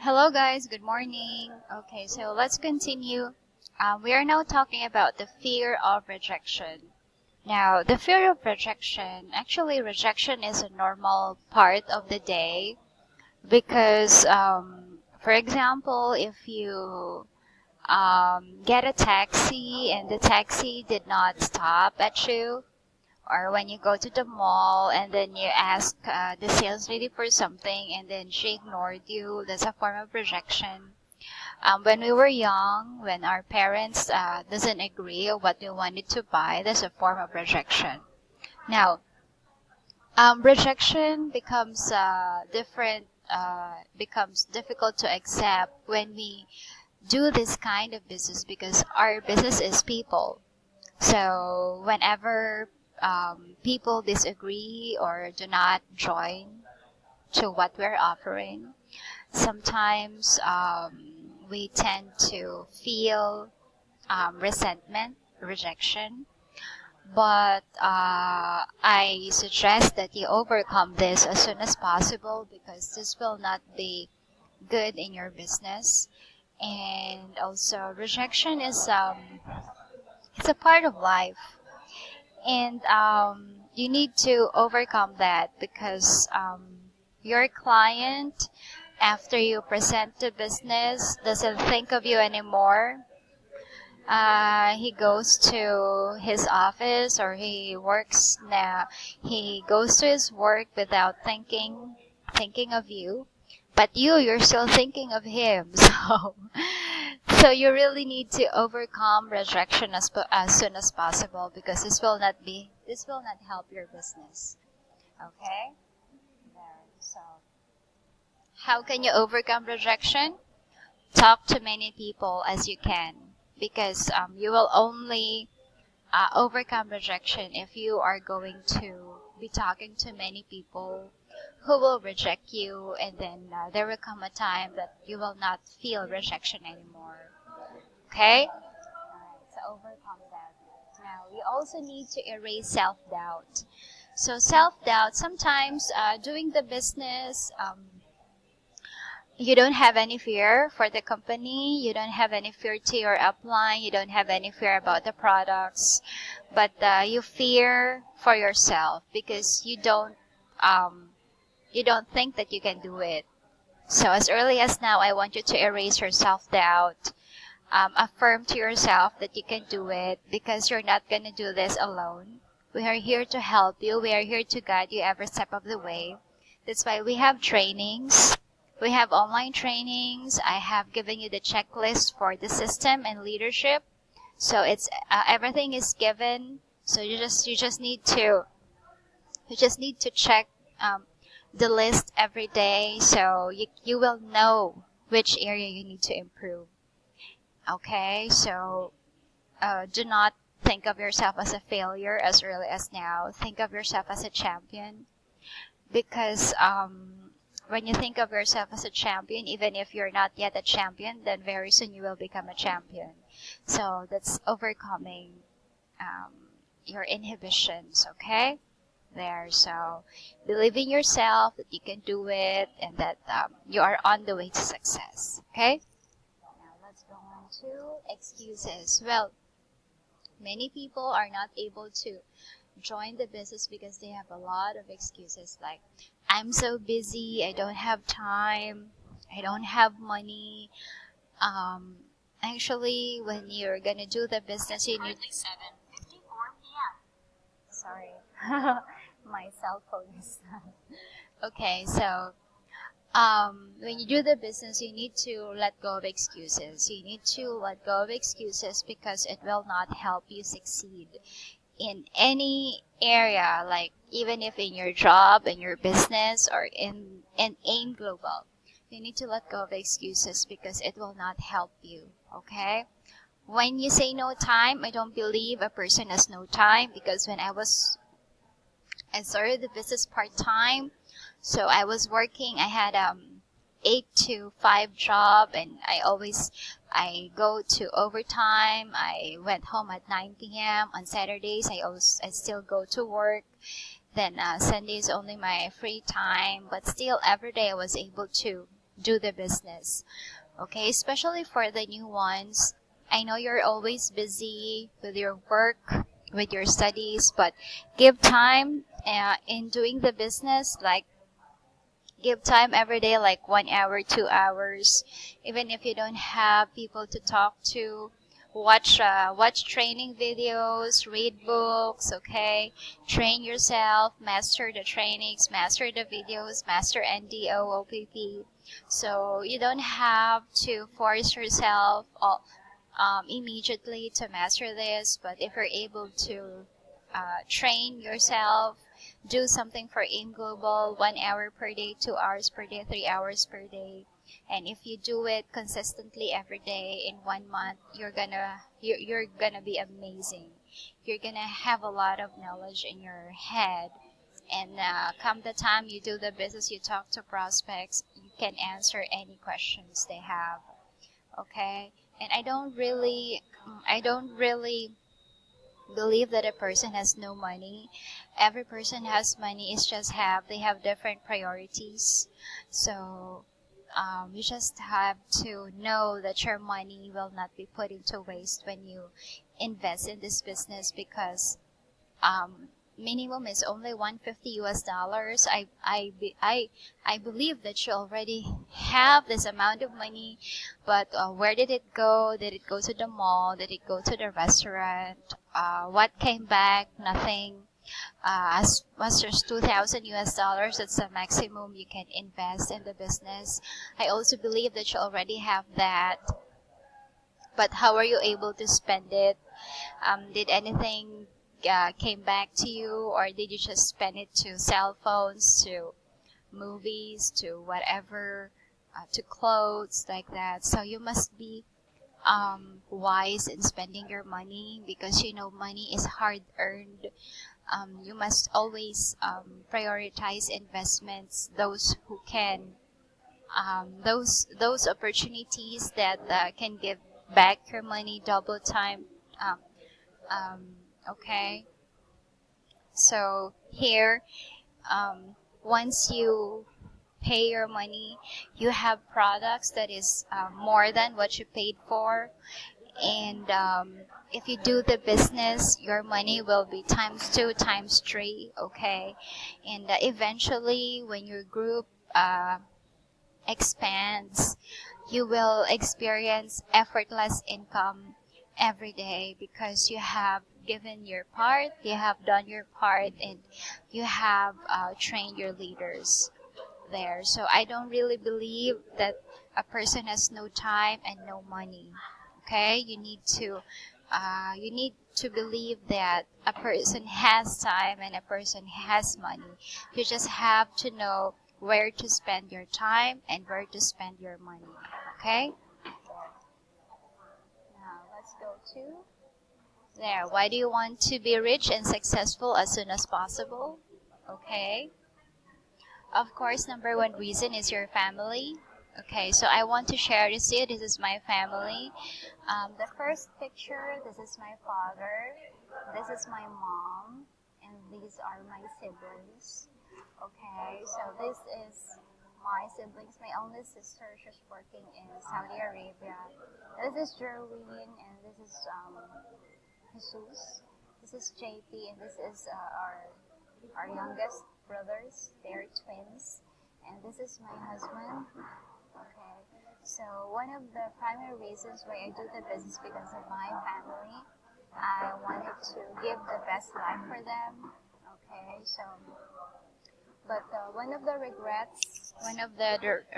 Hello guys, good morning. Okay, so let's continue. We are now talking about the fear of rejection. Now, the fear of rejection, actually rejection is a normal part of the day because, for example, if you get a taxi and the taxi did not stop at you, or when you go to the mall and then you ask the sales lady for something and then she ignored you, that's a form of rejection. When we were young, when our parents doesn't agree on what we wanted to buy, that's a form of rejection. Now, rejection becomes difficult to accept when we do this kind of business because our business is people. So whenever people disagree or do not join to what we're offering, sometimes we tend to feel resentment, rejection. But I suggest that you overcome this as soon as possible because this will not be good in your business. And also, rejection is it's a part of life. And you need to overcome that because your client, after you present the business, doesn't think of you anymore. He goes to his office or he works now. He goes to his work without thinking of you. But you're still thinking of him. So you really need to overcome rejection as soon as possible because this will not help your business. Okay? There. So, how can you overcome rejection? Talk to many people as you can because you will only overcome rejection if you are going to be talking to many people who will reject you, and then there will come a time that you will not feel rejection anymore. Okay? Alright, so overcome that. Now, we also need to erase self-doubt. So self-doubt, sometimes doing the business, you don't have any fear for the company, you don't have any fear to your upline, you don't have any fear about the products, but you fear for yourself because you don't think that you can do it. So as early as now, I want you to erase your self-doubt. Affirm to yourself that you can do it because you're not going to do this alone. We are here to help you. We are here to guide you every step of the way. That's why we have trainings. We have online trainings. I have given you the checklist for the system and leadership. So it's everything is given. So you just need to check the list every day so you will know which area you need to improve. Okay, so do not think of yourself as a failure as early as now. Think of yourself as a champion because when you think of yourself as a champion, even if you're not yet a champion, then very soon you will become a champion. So that's overcoming your inhibitions, okay? There, so believe in yourself that you can do it and that you are on the way to success, okay? Now let's go on to excuses. Well, many people are not able to join the business because they have a lot of excuses like, I'm so busy, I don't have time, I don't have money. Actually, when you're gonna do the business, you need 7:54 p.m. Sorry, my cell phone is okay. So, when you do the business, you need to let go of excuses. You need to let go of excuses because it will not help you succeed in any area, like even if in your job, in your business, or in AIM Global. You need to let go of excuses because it will not help you, okay? When you say no time, I don't believe a person has no time because when I started the business part-time, so I was working, I had 8 to 5 job and I go to overtime. I went home at 9 p.m. On Saturdays, I still go to work. Then Sunday is only my free time, but still every day I was able to do the business. Okay, especially for the new ones. I know you're always busy with your work, with your studies, but give time in doing the business. Like, give time every day, like 1 hour, 2 hours. Even if you don't have people to talk to, watch training videos, read books. Okay, train yourself, master the trainings, master the videos, master NDO, OPP. So you don't have to force yourself immediately to master this, but if you're able to train yourself, do something for AIM Global, 1 hour per day, 2 hours per day, 3 hours per day. And if you do it consistently every day in 1 month, you're gonna be amazing. You're gonna have a lot of knowledge in your head. And come the time you do the business, you talk to prospects, you can answer any questions they have. Okay? And I don't really believe that a person has no money. Every person has money. It's just they have different priorities. So you just have to know that your money will not be put into waste when you invest in this business, because minimum is only $150. I believe that you already have this amount of money, but where did it go? Did it go to the mall? Did it go to the restaurant? What came back? Nothing. As much as $2,000, that's the maximum you can invest in the business. I also believe that you already have that, but how are you able to spend it? Did anything came back to you, or did you just spend it to cell phones, to movies, to whatever, to clothes, like that? So you must be wise in spending your money, because money is hard earned. You must always prioritize investments, those who can, those opportunities that can give back your money double time. Okay, so here, once you pay your money, you have products that is more than what you paid for. And if you do the business, your money will be ×2, ×3, okay? And eventually, when your group expands, you will experience effortless income every day, because you have given your part, you have done your part, and you have trained your leaders there. So I don't really believe that a person has no time and no money. Okay, you need to believe that a person has time and a person has money. You just have to know where to spend your time and where to spend your money. Okay? Now let's go to there. Why do you want to be rich and successful as soon as possible? Okay. Of course, number one reason is your family. Okay, so I want to share this here. This is my family. The first picture, this is my father. This is my mom. And these are my siblings. Okay, so this is my siblings. My only sister, she's working in Saudi Arabia. This is Jerwin, and this is Jesus. This is JP, and this is our youngest brothers. They're twins. And this is my husband. Okay, so one of the primary reasons why I do the business, because of my family. I wanted to give the best life for them. Okay, so, but one of the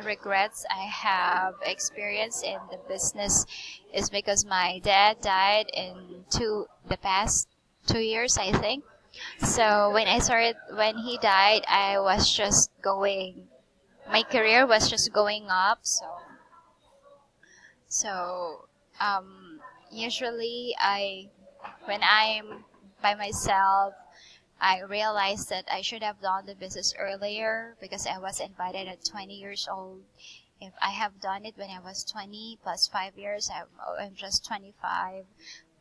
regrets I have experienced in the business is because my dad died in the past 2 years, I think. So when he died, my career was just going up. So usually when I'm by myself, I realized that I should have done the business earlier, because I was invited at 20 years old. If I have done it when I was 20 plus 5 years, I'm just 25.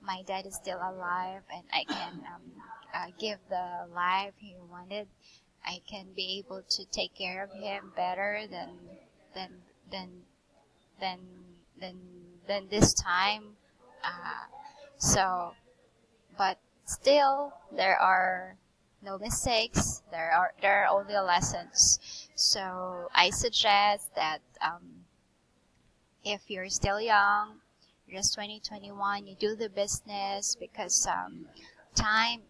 My dad is still alive, and I can give the life he wanted. I can be able to take care of him better than than than than than this time. Uh, so, but still, there are no mistakes. There are only lessons. So I suggest that if you're still young, just 2021, you do the business because time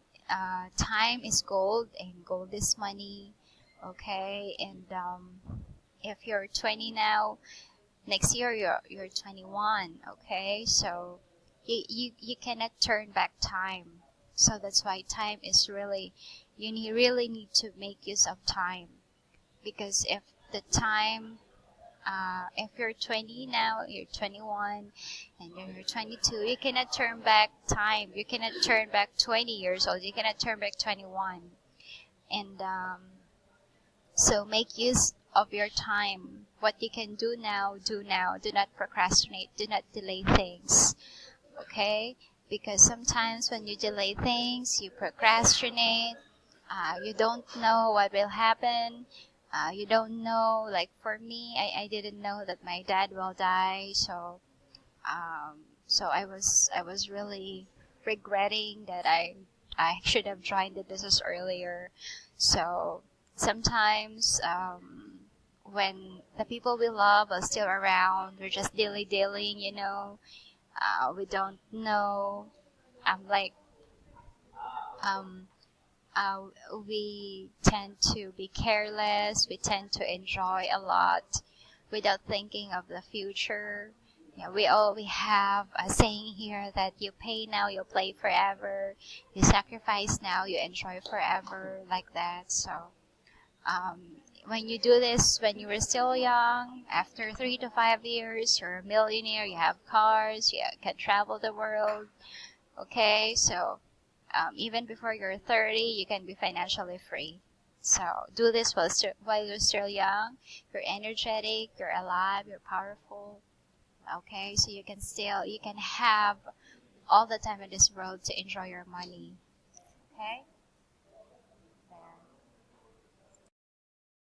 time is gold and gold is money. Okay, and if you're 20 now, next year you're 21. Okay, so you cannot turn back time. So that's why time is really, really need to make use of time, because if the time if you're 20 now, you're 21, and you're 22, you cannot turn back time. You cannot turn back 20 years old. You cannot turn back 21. And so make use of your time. What you can do now, do now. Do not procrastinate. Do not delay things. Okay? Because sometimes when you delay things, you procrastinate. You don't know what will happen. You don't know, like for me, I didn't know that my dad will die, so I was really regretting that I should have joined the business earlier. So sometimes when the people we love are still around, we're just dilly-dallying, we don't know. I'm like um we tend to be careless. We tend to enjoy a lot without thinking of the future. Yeah, we have a saying here that you pay now, you'll play forever. You sacrifice now, you enjoy forever, like that. So um, when you do this when you were still young, after 3 to 5 years, you're a millionaire. You have cars. You can travel the world. Okay, so even before you're 30, you can be financially free. So do this while you're still young. You're energetic, you're alive, you're powerful. Okay, so you can have all the time in this world to enjoy your money. Okay?